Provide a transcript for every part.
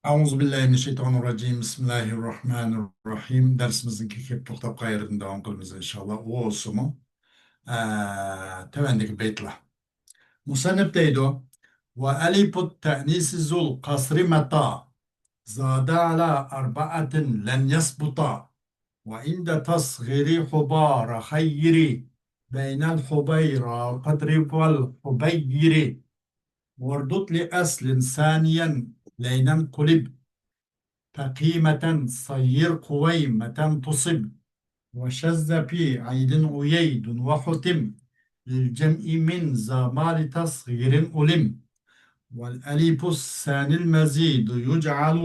Euzubillahimineşşeytanirracim. Bismillahirrahmanirrahim. Dersimizin hep to'xtab qayerdan devam qilamiz inşallah. O olsun mu? Tevendeki beytler. Musannif deydi o. Ve elifut te'nisi zul kasri meta. Zade ala arba'atin len yasbuta. Ve inde tasgiri hubara hayyiri. Beynel hubayra qadri vel hubayyiri. Vardut li aslin saniyen leynen kulib. فقيمة صير قويمة تصب وشذ في عيد أييد وحتم للجمع من زمال تصغير ألم والألف الثاني المزيد يجعل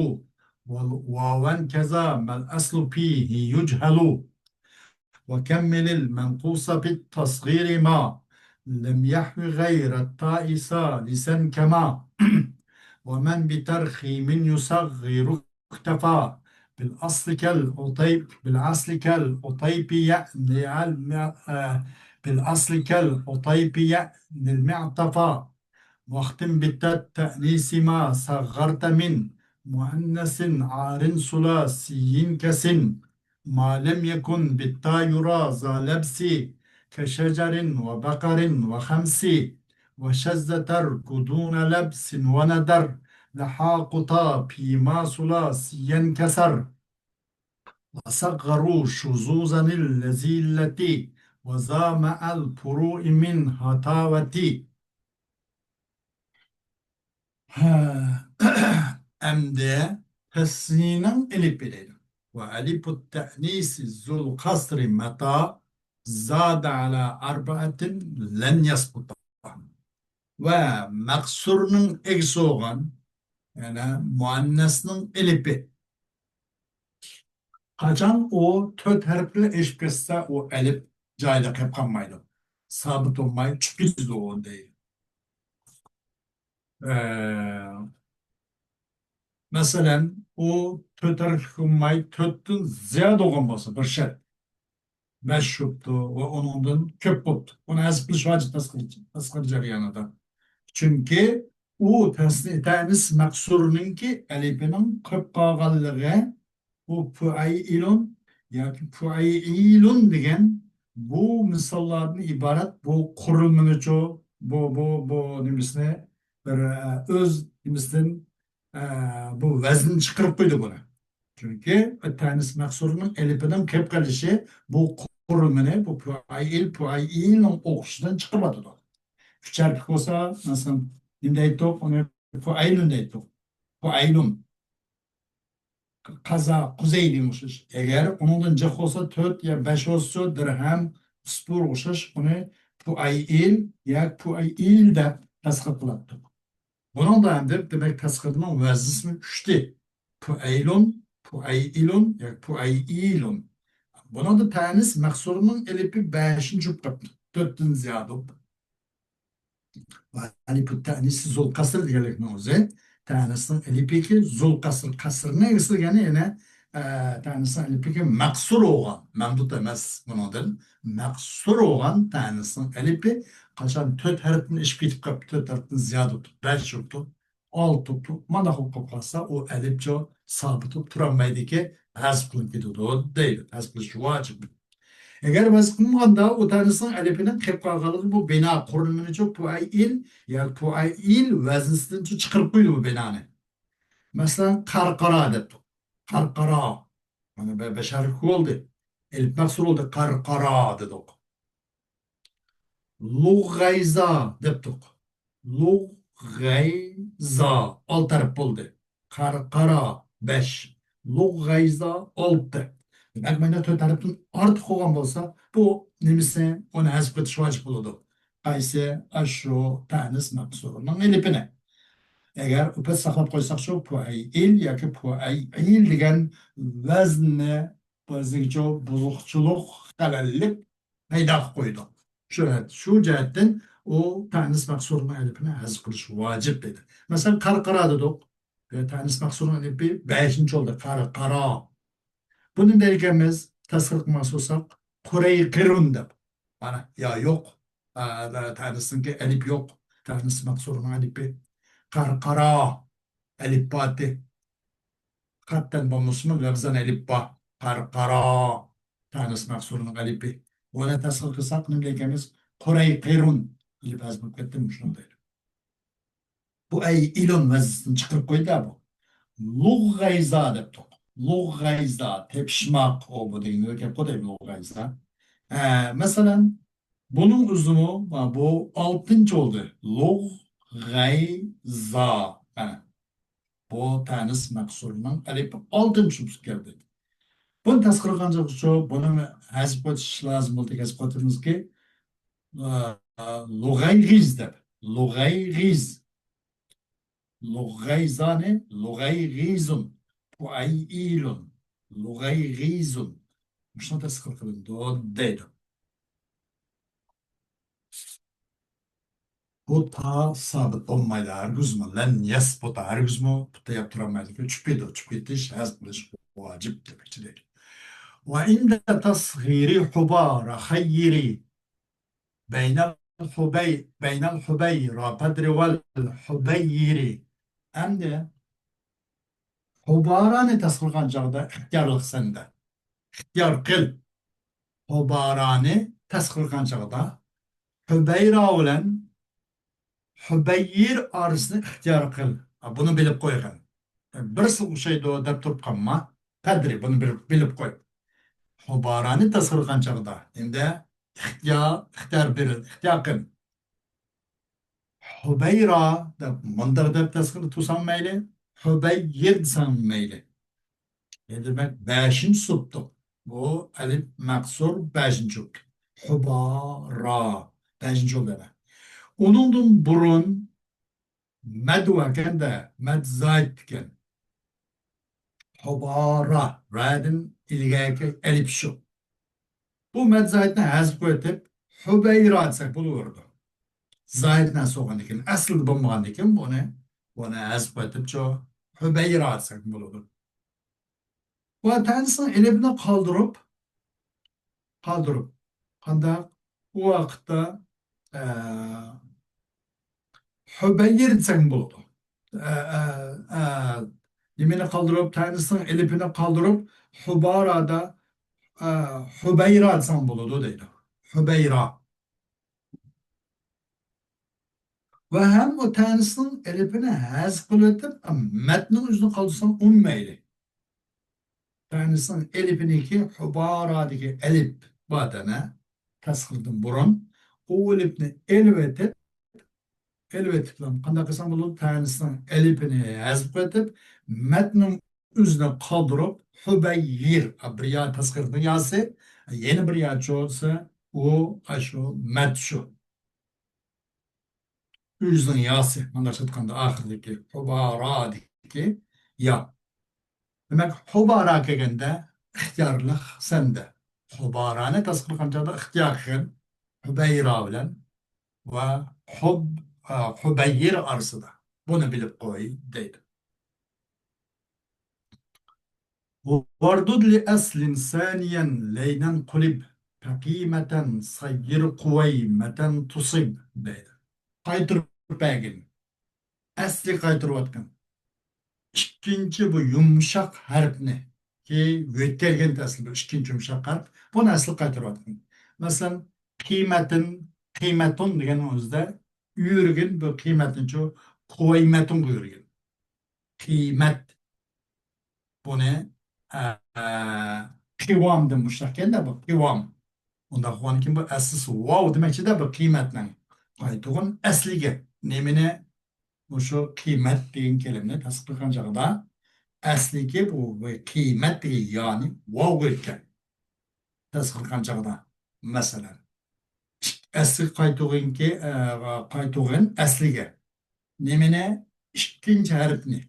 والواو كذا ما الأصل فيه يجهل وكمل المنقوص بالتصغير ما لم يحوي غير التاء ثالثا كما ومن بترخيم يصغر اكتفى بالأصل كالأطيبية بالأصل كالأطيبية للمعطفى واختم بالتأنيس ما صغرت من مؤنث عار ثلاثي كسن ما لم يكن بالتا يرى ذا لبس كشجر وبقر وخمس وشذ ترك دون لبس وندر لحاقطا فيما ثلاثيا كسر وصغروا شذوذا التي وزامع الفروع من هتاوتي أمد تسنينا إليبيلين وألف التأنيس ذو القصر متى زاد على أربعة لن يسقط ومقصورن إكسوغان yani muannesinin elipi. Kaçan o tört harfle eş kesse o elip cayda hep kalmaydı. Sabit olmayı çıkıyordu o değil. Ee, Mesela o tört harf olmayı törttün ziyade olması bir şey. Beş şuttu ve onundan köp buldu. Onu ezmiş vacip tasqıracak yanında. Çünkü o tenis maksurunun elipinin köp bağallığı bu fuailun yoki fuailun degan bu misollardan iborat bu qurilmani bu nimasini bir o'z nimasidan bu vazn chiqarib qo'ydi buni. Chunki tanis maqsurining elipidan kelib qolishi bu qurilmani bu fuailni o'qishidan chiqarib üç harflik olsa nasıl nimde aytdik onu fuailun deydik. Fuailun kaza kuzey demişiz. Eğer onundan cık olsa 4 ya 5 olsa dirhem spor olşaş onu puayil ya puayil de tasgıp kılattık. Bunun da hem de demek tasgıpının vazisini 3'te. Puailun, puayilun ya puayilun. Bunun da tanis maksurunun elipi 5. cübbet. 4'ten ziyade. Hani bu tanisi zul kasır diyelim ne olacak? Tanesinin elipiki zul kasır kasır ne ise yani yine tanesinin elipiki maksur olan memdut emez bunun maksur olan tanesinin elipi kaçan töt harfin iş bitip kap töt harfin ziyade tutup beş tutup alt tutup mana hukuk kalsa o elipçe sabit tutup turamaydı ki hazb kılıp gidiyordu değil hazb kılıç vacip. Eğer biz kumanda o tanrısının elifinin kepkakalığı bu bina kurulumunu çok puayil ya puayil vezinsinden çok çıkarıp koydu bu binanı. Mesela karkara dedik. Karkara. Yani beşerlik oldu. Elif maksur oldu. Karkara dedik. Lugayza dedik. Lugayza. Alt taraf oldu. Karkara. Beş. Lugayza. Altı. Demek bende tört tarafın artık olan olsa bu nemisi onu hazip etiş vacip oldu. Kaysi aşru tanis maksurunun elipine. Eğer upet saklap koysak şu puayil yoki puayil degan vazni bizga buzuqchilik xalallik paydo qilib qo'ydi. Shu jihatdan u tanis maksuruni elipini hazb qilish vojib dedi. Masalan, qarqara dedik. Tanis maksuruni elipi 5 oldu. Qarqara. Bunun belgemiz tasdik mahsusak Kurey Kırın deb. Bana ya yok. Tanrısınki elip yok. Tanrısı maksurun elipi. Karkara elip batı. Katten bomusmu lafzan elip ba. Kara. Tanış maksurunun elipi. Ona tasıl kısak nümlekemiz Koray Kırun. İlip azmık ettim şunu değil. Bu ay ilon vazisini çıkıp koydu bu. Luğayza dep tok. Luğayza tepişmak o bu değil. Öyle kodayım luğayza. Mesela bunun uzunu bu altıncı oldu. Luğayza. Bu tanış maksurunun alip altıncı geldi. Bunu tasvir kılacak şu, bunu hazip etiş lazım oldu. Hazip etimiz ki lugay dep. Lugay giz. Lugayzane, lugay gizun. Bu ay ilun. Lugay gizun. Şunu tasvir kılın. O değil. Bu ta sabit olmaydı. Arguz mu? Lan yes bu ta arguz mu? Bu ta yaptıramaydı. Çüpedi o çüpedi. Hazip etiş vacip demek değil. وعند تصغير حبار خيري بين الحبيرة بدر والحبيري أمد حبارانı tasvir qanchaqda ixtiyorlik sende. İxtiyor qil. Hubarani tasvir qanchaqda Hübeyra bilan Hübeyir arasını ixtiyor qil. Bunu bilib qo'ygan. Bir şeyde o deb turib qolma. Tadri bunu bilib qo'y. Hubarani tasvir qanchaqda. Endi ixtiyor berildi. İxtiyor qil. Hübeyra da mandagda tasvir tusanmaylı. Hübeyir sanmaylı. Ne demek? Beşinci suptu. Bu elif maksur beşinci oldu. Hübara. Beşinci oldu demek. Onundan burun medveken de medzaytken. Hübara. Radin ilgaki elif şu. Bu medzaytne hazır koyup Hübeyra etsek bulurdu. Zahidden soğandikin, asıl bulmagandikin bunu hazır koyup çoğu Hübeyra etsek bulurdu. Bu tanesini elebine kaldırıp, kanda o vakitte eee Hübeyir etsek bulurdu. Yemini kaldırıp, tanesini elebine kaldırıp, Hübara'da Hübeyra etsek bulurdu değil. Hübeyra. Ve hem o tanesinin elifini haz kılıp metnin yüzünü kaldırsan ummeyli. Tanesinin elifini ki hubaradaki elif badana tasgırdım burun. O elifini elvetip lan kanda kısan bulup tanesinin elifini haz kılıp metnin yüzünü kaldırıp hübeyyir bir ya tasgırdım yazı yeni bir ya çoğulsa o aşu met şu. Yüzün yası. Anlaşıldıkında ahirdeki hubaradaki ya. Demek hubara kegende ihtiyarlık sende. Hubarane tasvir kancada ihtiyarken hübeyra bilen ve hübeyir arsıda. Bunu bilip koy deydi. Vardud li eslin saniyen leynen kulib fakimeten sayyir kuvveymeten tusib deydi. Kaytır pegin. Asli kaytırvatkan. İkinci bu yumuşak harfni ki yötkelgen taslı bu ikinci yumuşak harf bu nasıl qaytarıyotgan. Mesela kıymetun degan o'zida yurgin bu kıymetin şu kıymetun yurgin. Kıymet buni kıvam demişlerken de bu kıvam. Onda kuan kim bu aslısı wow demekçi de bu kıymetlen. Qaytuğun asliga nemine şu kıymet degan kelimeni tasdiqlagan chog'da asliki bu ve kıymet değil yani vav etken tasvir qanchaqda masalan asli qaytug'in asliga nemine ikkinchi harfni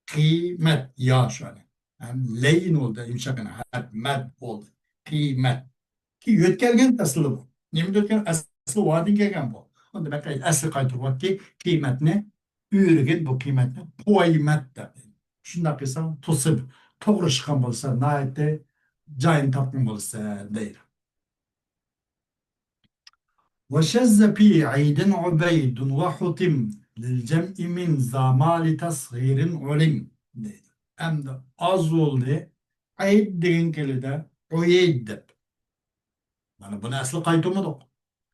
kıymet ya şöyle yani leyin oldu yumuşakına harf mad oldu kıymet ki yötkelgen aslı bu nemin ötken aslı vadin kelgen bu onda demek asli qaytug'u ki kıymetni üyürgen bu kıymetni poymet de şunday qilsam to'sib to'g'ri chiqqan bo'lsa nihoyatda joyini topgan bo'lsa deydi وشذ في عيد عبيد وحتم للجمع من زمال تصغير علم deydi. Hem de az oldu. Ayet degan kelide oyeydi dep. Mana buni asli qaytamadik.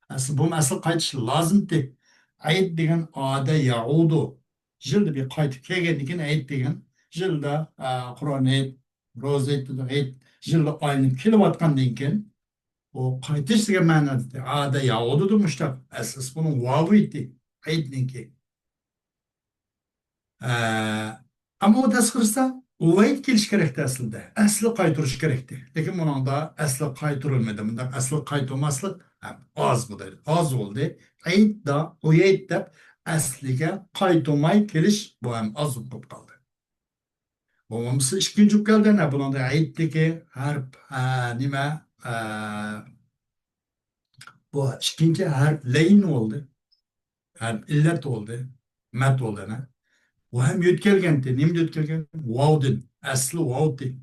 Asli bu asli qaytish lozimdi. Ayet degan ada yaudu. Jildi bir qaytib kelgandan keyin ayet degan jilda Qur'on ayet, ro'za ayet, jilda aylanib kelayotgandan keyin o qaytish degan ma'noda ada yaudu demişler. Asli bunun vavi idi. Ayetninki. Ee, Ama o tezkırsa uvayt kelish kerakdi aslida. Asli qaytirish kerakdi. Lekin bunun da asli qaytirilmadi. Bunda asli qaytolmaslik az bu dedi. Az oldu. Ayt da uvayt deb asliga qaytolmay kelish bu ham az bo'lib qoldi. Bo'lmasa ikkinchi keldi ne bunda aytdiki harf nima bu ikkinchi harf layn oldu. Harf illat oldu. Mat oldu ne? وهم يتكلم نيم يتكلم واودن أصل واودي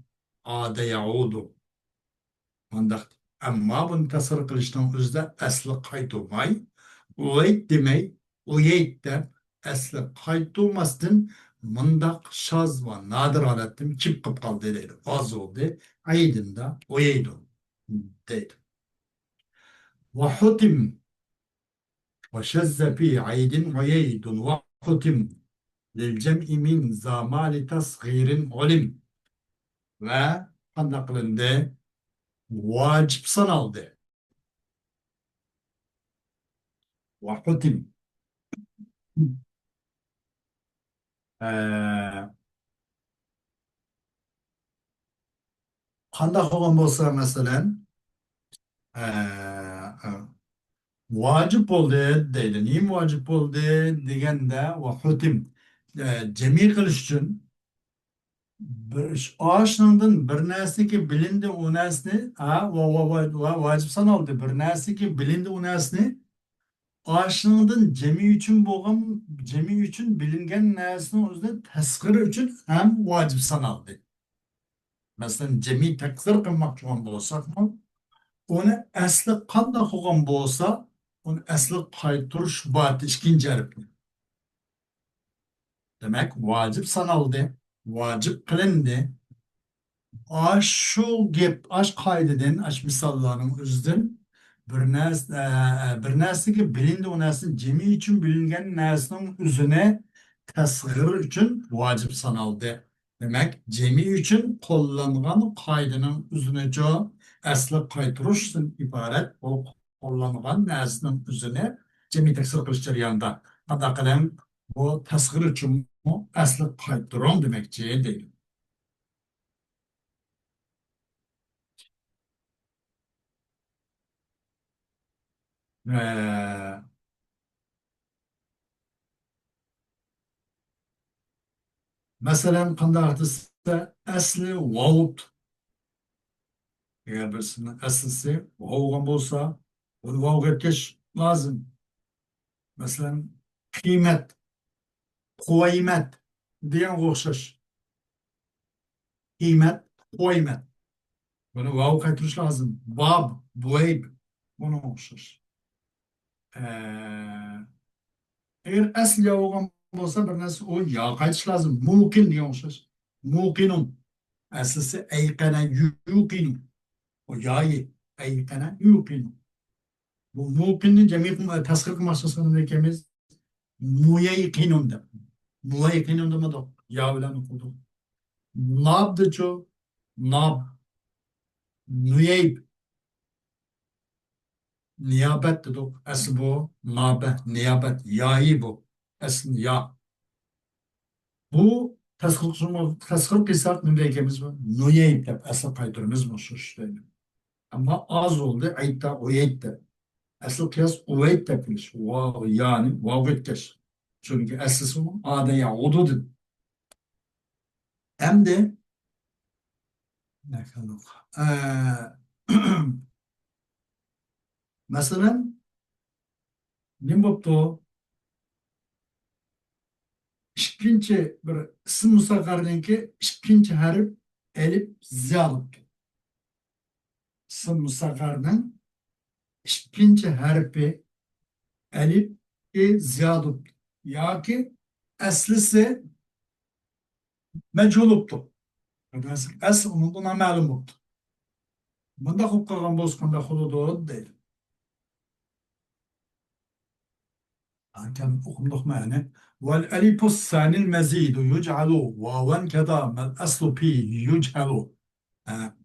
عاد يعود عندك أما بنتصر قلشتن özde aslı kaytolmay uyet demey uyet de aslı kaytolmasın mındak şaz ve nadir alettim kip kıp kaldı dedi az oldu aydında uyeydu dedi ve hutim ve şezze fi aydin uyeydun ve hutim للجمع من زمال تصغير علم ve kanaklarında vacip sanaldı. Vakutim. Kandak olan bolsa mesela vacip oldu deydi. Neyim vacip oldu degende vakutim cemi kılış için bir ağaçlarından bir nersi ki bilindi o nersini vacip sanaldı. Bir nersi ki bilindi o nersini ağaçlarından cemi üçün bilingen nersinin özünde teskiri için hem vacip sanaldı. Mesela cemi tekzir kılmak için bolsak mı onu asli qanday qilgan bo'lsa uni asli qaytirish shubhati ikkinchi harfni demak vojib sanaldi vojib qilindi shu gap qoidadan misollarning o'zidan bir narsaga bilindi u narsa jami uchun bilingan narsaning o'zini tasg'ir uchun vojib sanaldi demak jami uchun qo'llangan qoidaning o'zini asli qaytirishdan iborat o qo'llangan narsaning o'zini jami tasg'ir qilish jarayonida qanday qilib bu tasg'ir uchun asli qaytiring demakchi deydi. Mesela qanday artistda asli vovut eğer birisinin aslisi vovgan bo'lsa bunu vovga etkish lazım. Mesela kıymet, qo'ymat degan o'xshash. Qiymat, qo'ymat. Buni vov qaytirish lazım. Bab, buayb buna o'xshash. Eğer asl yovgan bo'lsa bir narsa o yo qaytish lazım. Mumkin degan o'xshash. Muqinun. Aslisi ayqana yuqinu. O yoyi ayqana yuqinu. Bu muqinni jamiyat tasdiq qilmoqchi ekamiz. Muyayqinun deb. Muyayqinun demadik. Yo bilan o'qidik. Nabdichu, nab, nuyayb, niyabet dedik. Aslı bu, nabe, niyabet, yayi bu. Aslı ya. Bu tasvir kısak nümreyemiz var. Nuyayb deb aslı kaydırımız mı şu işte. Ama az oldu, ayıtta uyayt de. Asıl kıyas uyayt de kılış. Yani vavgetkeş. Çünkü aslısı bu, ada ya odudur. Hem de ne kalır? Mesela ne yaptı? İkinci bir isim musakarınki ikinci harf elif ziyalıp. İsim musakarının ikinci harfi elif ziyalıp. Ya ki aslisi mec'uluptu. Asl onunla ma'lum bo'ldi. Bunda qilib qolgan bo'lsa hudud deydi. كان أخذ معنى والألف الثاني المزيد يجعل واوا كذا ما الأصل فيه يجعل آه،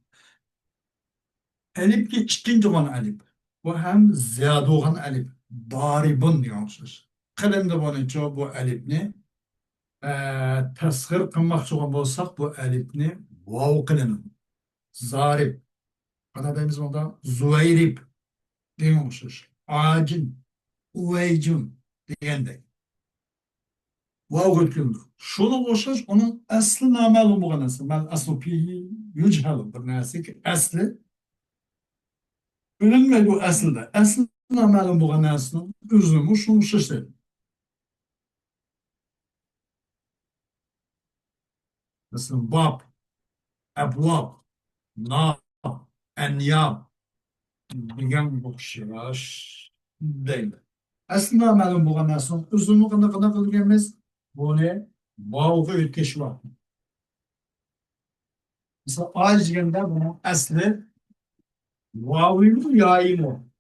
ألف ki ikinci olan alif. Bu hem ziyade olan alif. Daribun diyorsunuz. Kılındı bunun için bu alifni tasgir kılmakçı olan olsak bu alifni vav kılının. Zarib. Bana demiz onda zuhayrib diyormuşuz. Acin, uveycun degende. Vav kılındı. Şunu boşaş onun aslı namalum bu kanası. Ben aslı pihi yüchalı. Bir nasi ki aslı bilinmedi o aslında. Aslında ma'lum bo'lgan narsaning o'zini shu shishdi. Masalan, bab, abwab, nab, anyab degan o'xshash deydi. Aslında ma'lum bo'lgan narsaning o'zini qanday qilganmiz? Buni bog'ga o'tkazish bor. Mesela ağaç deganda buni asli vavimi yoyimi.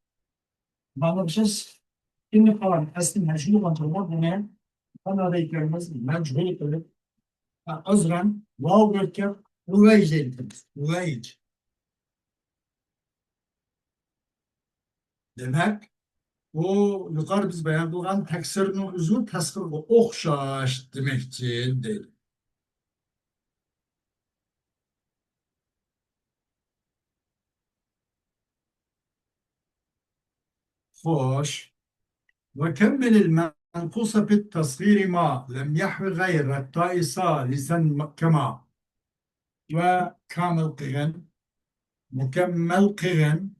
Bana bir şey şimdi falan aslında şunu kontrol buni qanday eklarimiz majbur qilib azran vav görkem ruvayj deyiliriz. Ruvayj. Demek o yukarı biz beyan kılgan teksirinin özü tasvirge okşaş demekçi değil. Hoş. Ve kemmel menkusa fit tasgiri ma lem yahvi gayre taisa lisan kema ve kamil kıgan mükemmel kıgan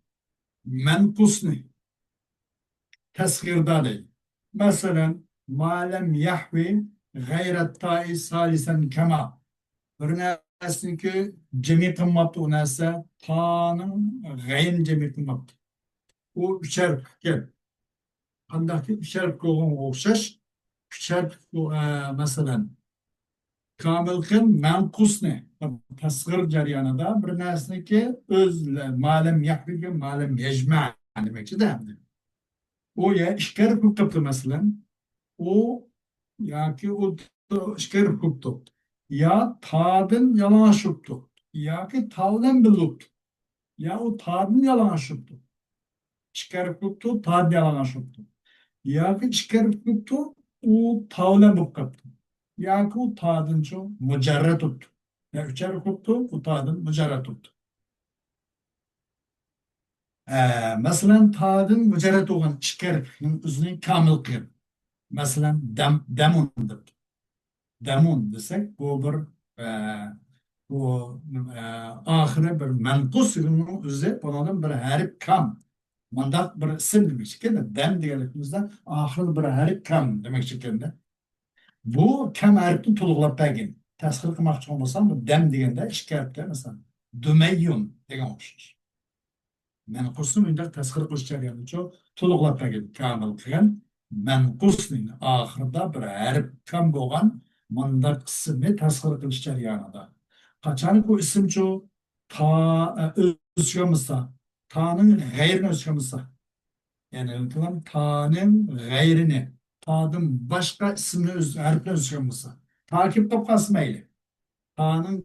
menkusni tasgirda değil. Mesela ma lem yahvi gayre taisa lisan kema bir narsaniki cemi qilmabdi u narsa toning g'ayn cemi qilmabdi u uchar gap qandaqki uchar qo'g'onga o'xshash uchar masalan komil qil manqusni tasg'ir jarayonida bir narsaniki o'z ma'lum yahviga ma'lum yajma demakchida u ya ishkar qilibdi masalan u yoki u ishkar qilibdi ya tadın yalan şuttu. Ya ki tavlen biluptu. Ya o tadın yalan şuttu. Çıkarıp tuttu, tad yalan şuttu. Ya ki çıkarıp tuttu, o tavlen bukkattı. Ya ki o tadın çok mücerre tuttu. Ya üçer tuttu, o tadın mücerre tuttu. Mesela tadın mücerre olan çıkarıpın üzerine kamil kıyım. Mesela demundur. Demun desek bu bir bu ahire bir menkus ürünün üzeri bunun bir harip kam. Mandat bir isim demek şekilde dem diyelimizde ahire bir harip kam demek şekilde. Bu kam haripni to'liqlab bergan. Tasvir qilmoqchi bo'lsam bu dem deganda ikki harfda mesela dumayyun degan o'xshash. Menqusni bunday tasvir qilish jarayoni uchun to'liqlab bergan, kamil qilgan. Menqusning oxirida bir harf kam bo'lgan mandaq ismni tasvir qilish jarayonida. Qachonki bu ismchu ta o'zgarmasa, ta'ning g'ayrini o'zgarmasa, ya'ni ta'ning g'ayrini, ta'dan boshqa ismni harfni o'zgarmasa, takib qilib qolsa mayli. Ta'ning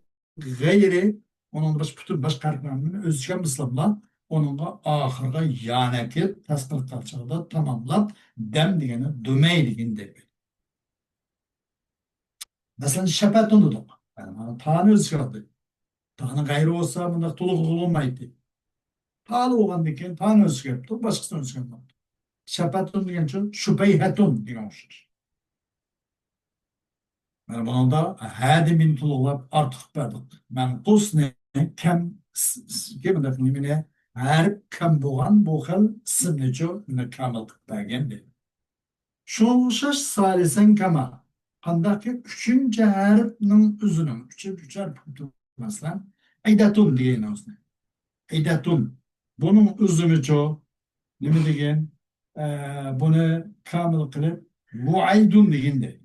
g'ayri, onun boshqa harflarni o'zgarmasa bilan onunla ahırda yanaki tasvir kalçada tamamlap dem degeni dömey degende. Mesela şefatını da. Yani tanı özgürdü. Tanı gayrı olsa bunda toluk olmaydı. Tanı olan deken tanı özgürdü. Başkasını özgürdü. Şefatını degen için şüpheyhetun diyormuşuz. Yani bunun da hadimin toluklar artık verdik. Ben kusne kem gibi de her kam bo'lgan bu xil ismni kamil qilib bergan deydi. Shunga o'xshash salisan kama qandaqki uchinchi harfning o'zini uchar masalan aydatun degan o'zini aydatun buning o'zinicho nima degan buni kamil qilib vuaydun deganday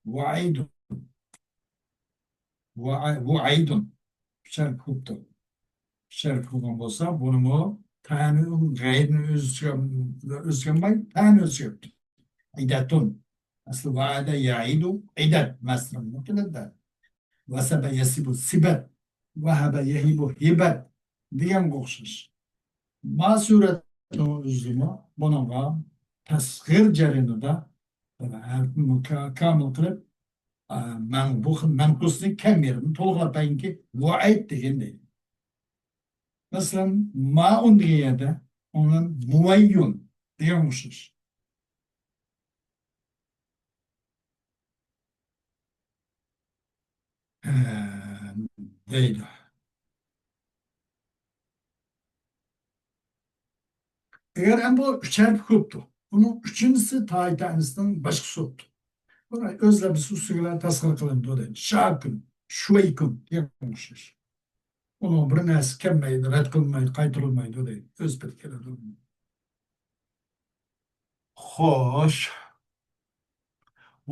vuaydun vuaydun üçer kuptu. Üçer kupun olsa bunu mu tane gayrını özgürmay tane özgürtü. İdetun. Aslı vaade yaidu idet. Mesela mutlu da. Vesebe yesibu sibet. Vehebe yehibu hibet. Diyen kokşuş. Ma suretini özlümü bununla tasgir cerini de kamil kılıp menkusunu kemirin tolga payınki vaid degan deydi. Mesela ma'un degende onun muvayyun diyormuşuz. Değil. Eğer en bu üçer bir gruptu. Bunun üçüncüsü tayyiplenmesinden başkası oldu. Buna özle bir susuyla tasvir kılındı o değil. Şakın, şuveykın diyormuşuz. Onun bir nesi kemmeydi, red kılmaydı, kaytırılmaydı o değil. Öz bir kere durmuyor. Hoş.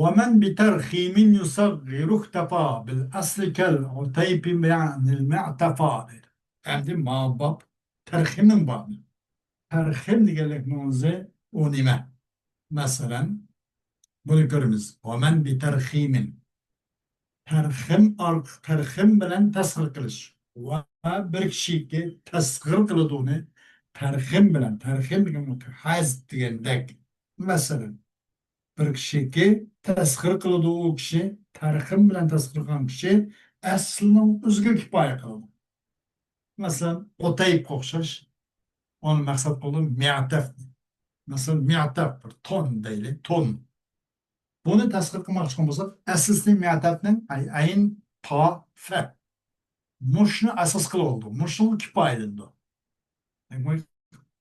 ومن بترخيم يصغر اختفى بالأصل كالعتيب يعني المعتفى. Yani mabab terhimin babı. Terhim diyelim muze unime. Mesela bunu görürüz. ومن بترخيم terhim bilen tasgir kılış. Ve bir kişiyi tasgir kıldığını terhim demek haz diyendek. Mesela bir kişiyi tasgir kıldığı o kişi terhim bilen tasgir kılan kişi aslının özgür kifaya kıldı. Mesela otayıp kokşaş onun maksat kıldığı mi'atef. Mesela mi'atef bir ton değil ton. Bunu tasgir kılmak için olsa aslı mi'atefnin ayın ta fe. Muşnu asas kıl oldu. Muşnu kifayelindi. Yani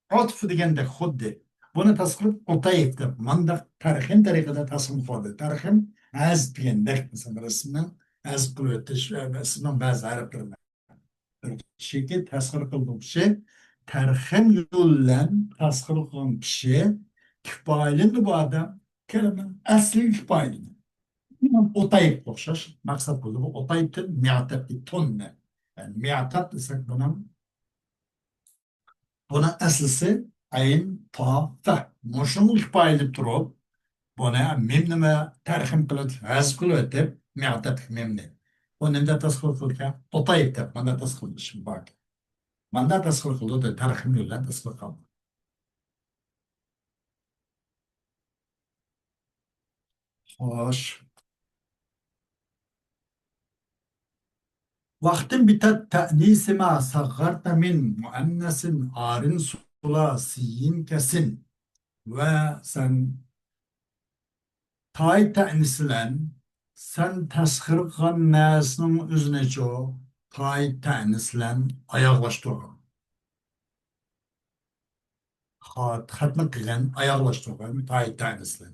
atf degende xuddi. Buni tasqilib o'tayib deb. Manda tarixim tariqada tasqil qildi. Tarixim az degandek mesela rasmdan az qilib o'tish ismdan ba'zi harflarni bir kishiga tasqil qilgan kishi tarixim yo'llan tasqil qilgan kishi kifoyalindi bu odam kelima asli kifoyalindi. O'tayib o'xshash maqsad bo'ldi. Bu o'tayib mi'atab tonna. Yani mi'atab desak buni buna aslısı ayın ta fe. Moşun ihbaylıp durup buna memnime terhim kılıp haz kılıp edip mi'atat memni. Onun da tasvir kılırken otayıp da bana tasvir şimdi bak. Bana tasvir kıldı da terhim yolla tasvir kaldı. Hoş. Vaktin biter te'nisi ma saggarta min muannesin arin sulasiyin kesin. Ve sen tay ta'nisilen sen tasg'ir qilgan narsaning o'zini tay ta'nislan oyoqlashtirgan. Xatmi qilgan oyoqlashtirgan tay ta'nislan.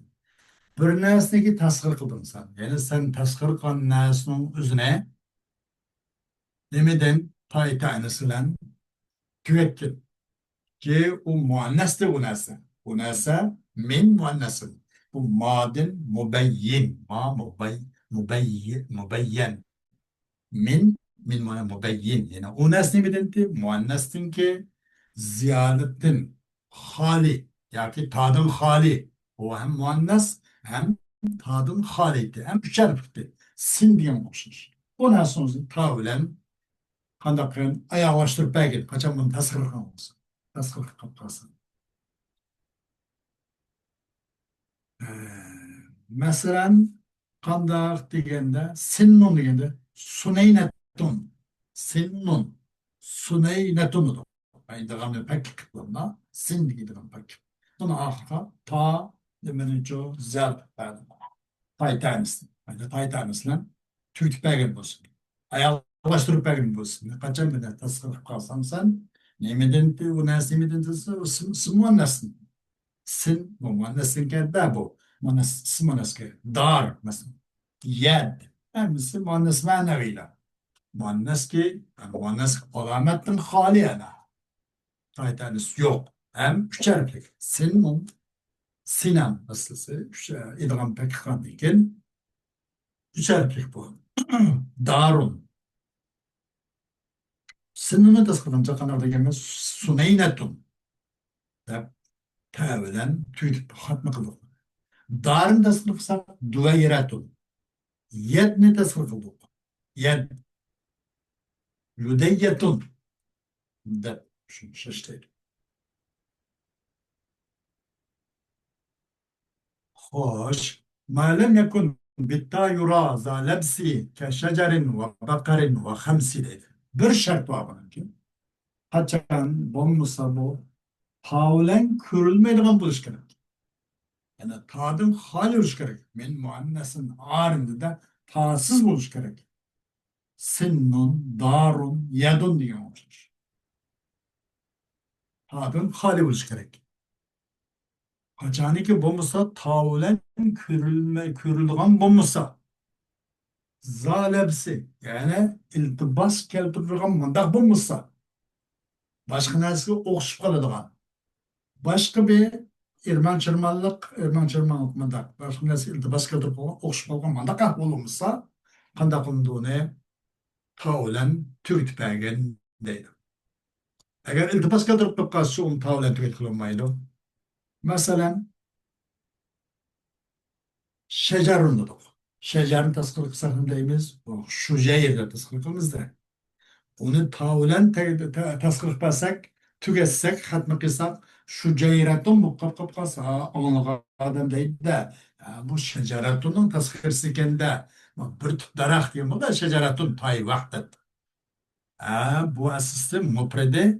Bir narsaga tasg'ir qilding sen. Ya'ni sen tasg'ir qilgan narsaning o'zini nimadan tay ta'nislan tugatgan. Ki u muannasdir u narsa. Bu narsa min muannasin. Bu madin mubayyin. Mubayyin. Min mana mubeyyin yani o nesne bedenti muannestin ki ziyadetin hali yani tadın hali o hem muannes hem tadın haliydi hem şerifti sin diyen olmuş. Ondan sonra tavlen kandakın ayaklaştırıp belki kaçan bunu tasarruf olsun. Tasarruf kaptasın. Ee, Mesela kandak degende sinnun degende suneynetun sinnun suneynetun aynı zamanda pek kıtlarına sin degende pek bunu ahka ta demenin çoğu zel verdim taytanisın aynı taytanisle tüytü pegin olsun ayaklaştırıp pegin olsun kaçan bir de tasarruf kalsam sen nemeden de bu nesne meden de sımuan nesne sin muannesin kedde bu. Muanneske dar mesela. Yed. Hemisi muannes maneviyla. Muanneski yani muannes alametin hali ana. Taytanis yok. Hem üç harflik. Sin mum. Sinem aslısı. İdgam pek kandikin. 3 harflik bu. Darun. Sınırını da sıkılınca kanarda gelmez. Suneynetun. Dep tevelen tüyüp hatmı kıldık. Darın da sıkılırsa düveyretun. Yedni de sıkıldık. Yed. Lüdeyyetun. Dep. Şunu şaştaydı. Hoş. Ma lem yekun bitta yura za lebsi ke şecerin ve bakarin ve hamsi dedi. Bir şart var bunun ki. Kaçan, bommusa bu. Tavlen körülmeydiğen buluş gerek. Yani tadın hali buluş gerek. Men muannesin ağrında da tasız buluş gerek. Sinnun, darun, yedun diye olmuş. Tadın hali buluş gerek. Kaçani ki bommusa tavlen körülmeydiğen bommusa. Zalebsi yani iltibas keltirgan mındak bulmuşsa başka narsaga o'xshab qoladigan boshqa bir erman chirmanlik mındak boshqa narsa iltibos keltirib qolgan o'xshab qolgan mındak ahvol bo'lsa qanday qilindi uni tavlan tugatib deydi. Agar iltibos keltirib qo'yib qolsa uni tavlan tugatib masalan shajarun dedik. Shajarni tasvir qilsak ham deymiz shu yerda tasvir qilamiz-da. Onu tavulen tasvir etmezsek, tüketsek, hatmı kılsak, şu ceyretun bu kap kasa, anlık adam değil de, bu şeceretunun tasvirsi kendi, bir tut darak diyeyim, bu da şeceretun tay vakti. Bu asısı muprede,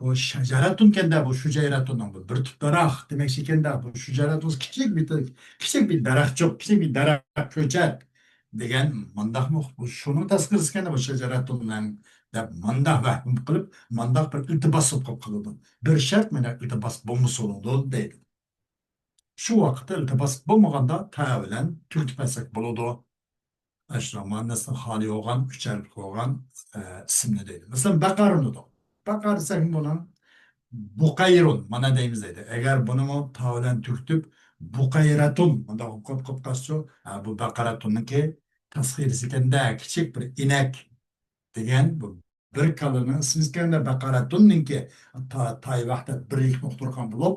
bu şeceretun kendi, bu şu ceyretunun, bu bir tut darak demek ki kendi, bu şeceretun küçük bir darak çok, küçük bir darak köçer. Degan mındak mı bu şunu tasvirsi kendi bu şeceretunun deb mındak vahim qilib, mındak bir iltibas qilib qiladi. Bir shart mena iltibas bo'lmasa bo'ladi deydi. Shu vaqtda iltibas bo'lmaganda ta bilan turtmasak bo'ladi. Ashrama nasl hali olgan, ucharlik olgan ismni deydi. Masalan, baqarni da. Baqar desak buni buqayrun mana deymiz deydi. Agar buni ta bilan turtib buqayratun bunda qilib qolsa, bu baqaratunniki tasxirisi kanda kichik bir inak degan bu bir kalını sizganda baqaratunninki tay vaqtda bir muhturgan bo'lib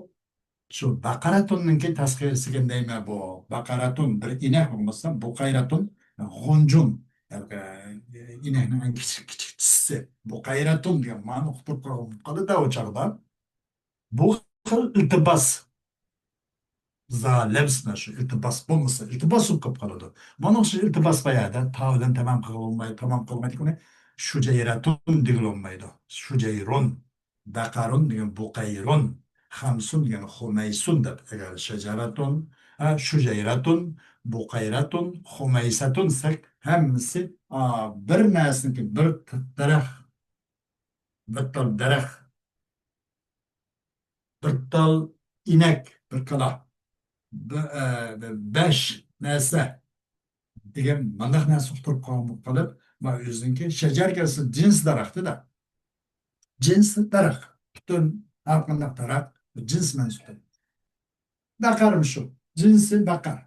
shu baqaratunninki tasqirisiga deyman bu baqaratun bir inek bo'lmasa bu qayratun g'unjun inakning eng kichikchisi bu qayratun degan ma'no uqtirib qoldi o chog'da bu xil iltibos zalemsine şu iltibas bulmasa iltibas sokup kaladı. Bana şu iltibas bayağı da tavlen tamam kılınmayı tamam kılmaydı ki şu ceyratun digilonmaydı. Şu ceyrun, dakarun diyen bukayrun, hamsun diyen humeysun da eğer şeceratun, şu ceyratun, bukayratun, humeysatun sek hemsi bir nesin ki bir derek, bir tal derek, bir tal inek, bir kala. Besh narsa degan mandaq narsa uqtirib qolib va o'ziniki shajarkasi jins daraxtida jins daraxt butun har qanday daraxt jins mansubi baqarmi shu jinsi baqar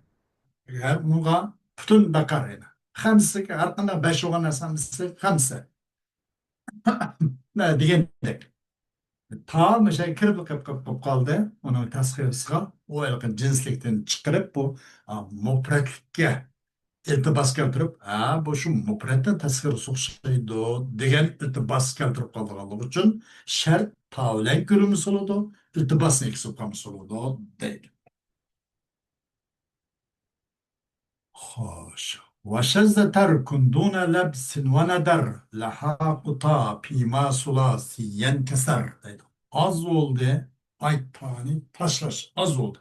agar bunga butun baqar edi hamsiga har qanday besh bo'lgan narsasi hamsa degandek ta o'sha kirib qolib qoldi uni tasxirisiga u jinslikdan chiqarib bu mufratlikka iltibos keltirib bu shu mufratdan tasxirisi o'xshaydi degan iltibos keltirib qolganligi uchun shart tavlan ko'rimiz bo'ladi iltibosni eksib qolmish bo'ladi deydi. Xo'sh. وشذ ترك دون لبس وندر لحاق طا pima sulasiyen keser deydi. Az oldu ay tani taşlaş az oldu.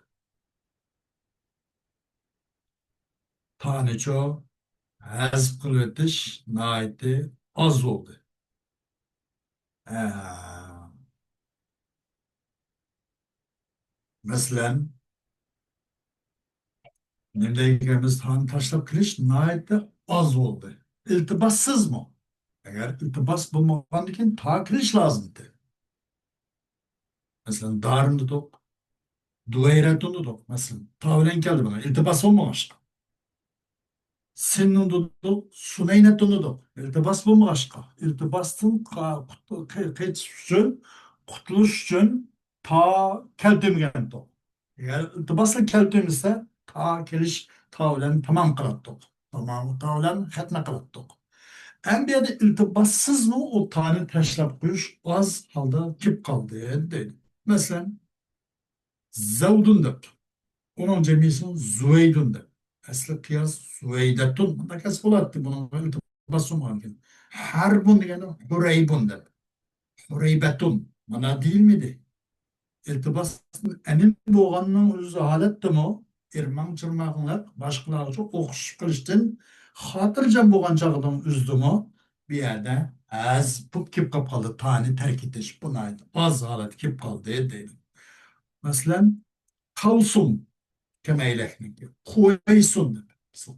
Tani çok hazb kılıvetiş naiti az oldu. Ee, Mesela memleketimiz tani taşlap kiliş naiti az oldu. İltibassız mı? Eğer iltibas bulmadan için ta kiliş lazımdı. Mesela darını top, duveyretunu top. Mesela tavlen geldi bana iltibas olmamış. Senin dudu, sunaynet dudu. İltibas bu mu aşka? İltibasın kaçış için, kutuluş için ta keltemigen to. Eğer iltibasla keltemizse ta keliş tavlen tamam kılattık. Tamam tavlen hatna kılattık. En bir de iltibassız mı o tane teşrif koyuş az halda kip kaldı dedi. Mesela zevdun da. Onun cemisi Züveydun da. Aslı kıyas Züveydetun. Bunda kes bulattı bunun iltibası mümkün. Harbun yani Hureybun da. Hureybetun. Bana değil miydi? İltibasın enin boğanının özü haletti mi? İrman çırmağınlar başkaları okuş kılıçtın. Hatırcan boğan çağının üzdü mü? Bir yerde az bu kip kapalı tane terk etiş. Buna az halet kip kaldı değil. Mesela Kalsum. كما يلاحظ كويس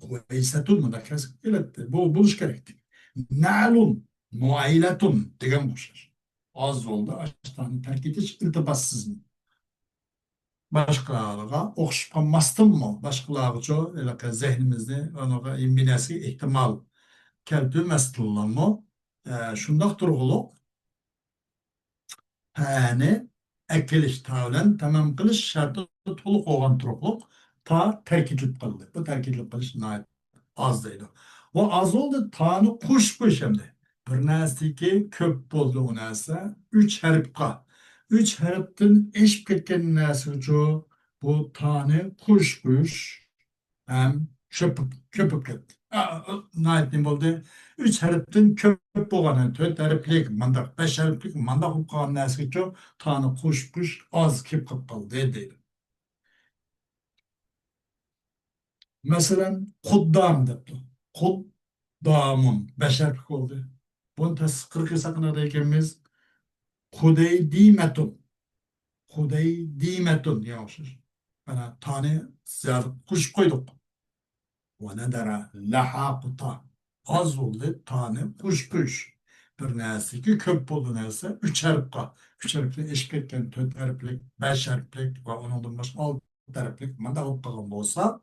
كويسة من كذا إلى buluş gerekti. Na'lun muaylatun degenmişler. Az oldu açtan terk ediş iltibassız mı? Başkalarına okşup kalmastın mı? Başkaları çoğu öyle zihnimizde ona imbinesi ihtimal keltü mı? Şundak durgulu hani ekiliş tavlen tamam kılış şartı toluk olan turukluk ta terk edilip kaldı. Bu terk edilip kalış nait az değil. O az oldu tanı kuş bu şimdi. Bir nesli köp oldu o nesli. Üç harfka. Üç harften eş ketken nesli çoğu bu tanı kuş hem köpüp ketdi. Nait oldu? Üç harften köp bolğany, dört harflik mandaq, beş harflik mandaq bolup kalgan näsege çok tany kuş az kep kaldı deydi. Mesela kuddam depdi. Kuddamun beş harflik oldu. Bunu tasqirki sakınada ekemiz kudey dimetun. Kudey dimetun diyormuşuz. Bana tane ziyade kuş koyduk. وندر لحاقta az oldu tane kuş. Bir nesi ki köp oldu nesi üç harfka. Üç harfli eşketken dört harflik, beş harflik ve onun başka altı harflik manda olup kalan olsa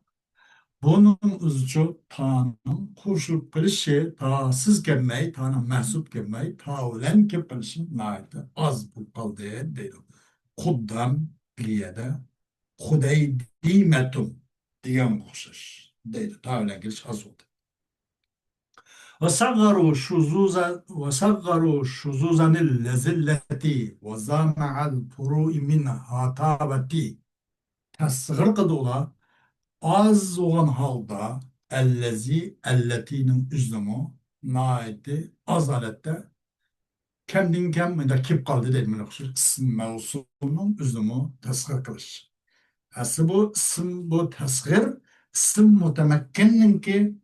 bunun uzucu tanım koşulup kılışı ta siz gelmeyi, tanım mahsup gelmeyi, ta ulen ki kılışın naiti az bu kaldı değil. Kuddam biliyede Kudey dimetum diyen kuş değil. Ta ulen kılıç az oldu. وصغروا شذوذا التي وزامع الفروع منها تابتي tasgır kıdılar az olan halda elletinin üzlümü naiti azalette kendin kip kaldı değil mi? İsim mevsulunun üzlümü tasgır kılış. Aslında bu isim bu tasgır isim mutemekkinin ki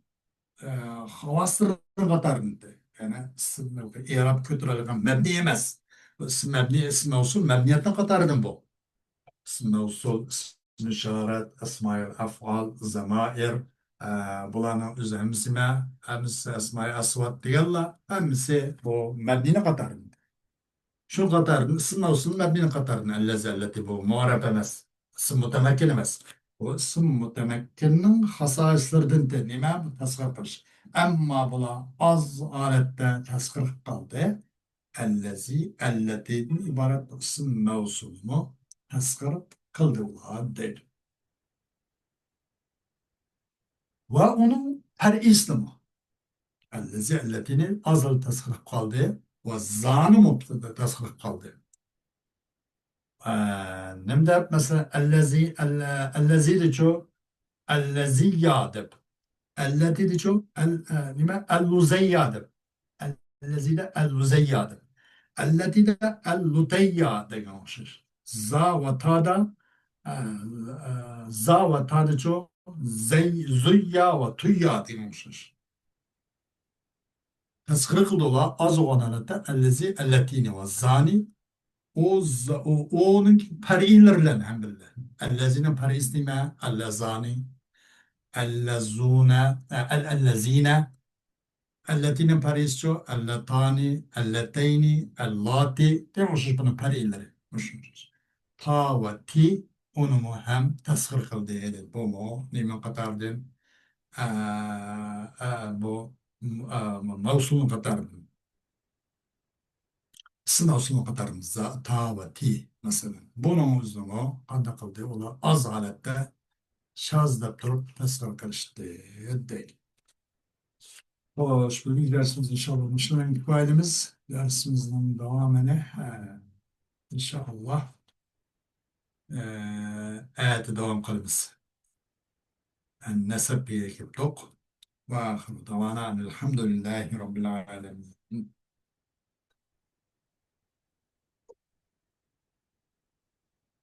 havastırın katarında. Yani isim İrab kötürelgen mebni emez. Bu isim mebni isim mevsul mebniyetten katardım bu. اسم موصول اسم إشارات أسماء الأفعال الضمائر bularning o'zi hamsi asmai asvat deganlar hammasi bu mabnini qatorida shu qatorida ism mavsul mabnini qatorida allati bu muarrab emas ism mutamakkin emas bu ism mutamakkinning xasoislaridan nima bu tasg'ir qilish ammo bular oz holatda tasg'ir qilib qoldi allatidan iborat ism mavsulmi tasg'ir qildilar deydi va uning far'ismi التي أزل تسخير قلبي والزان مبتدا تسخير قلبي نبدأ مثلا الذي ديشو الذي يادب التي ديشو نما اللوزي يادب الذي ده اللوزي يادب التي ده اللوتي يادب زا وتادا زا وتادا شو زيا وتويا ديموشش تسخير قلولا az olan halde elletini ve zani onun perilerle hem billah. Ellezinin perisi ne? Ellezani, ellezune, ellezine, elletinin perisi şu, elletani, elleteyni, ellati. Demişiz bunun perileri. Ta ve ti onu mu hem teshir kıldı. Bu mu? Nimen katardın? bu mavsum kadar mavsum kadarımızda ta ve ti mesela. Bunun uzunu adı kıldı. Ola az alette şazda durup nasıl karıştı değil. Hoş, bugün dersimiz inşallah Müslüman itibariylemiz dersimizin devamını inşallah evet devam kılımız. En nesep bir ekip ve ahiru davana elhamdülillahi rabbil alemin.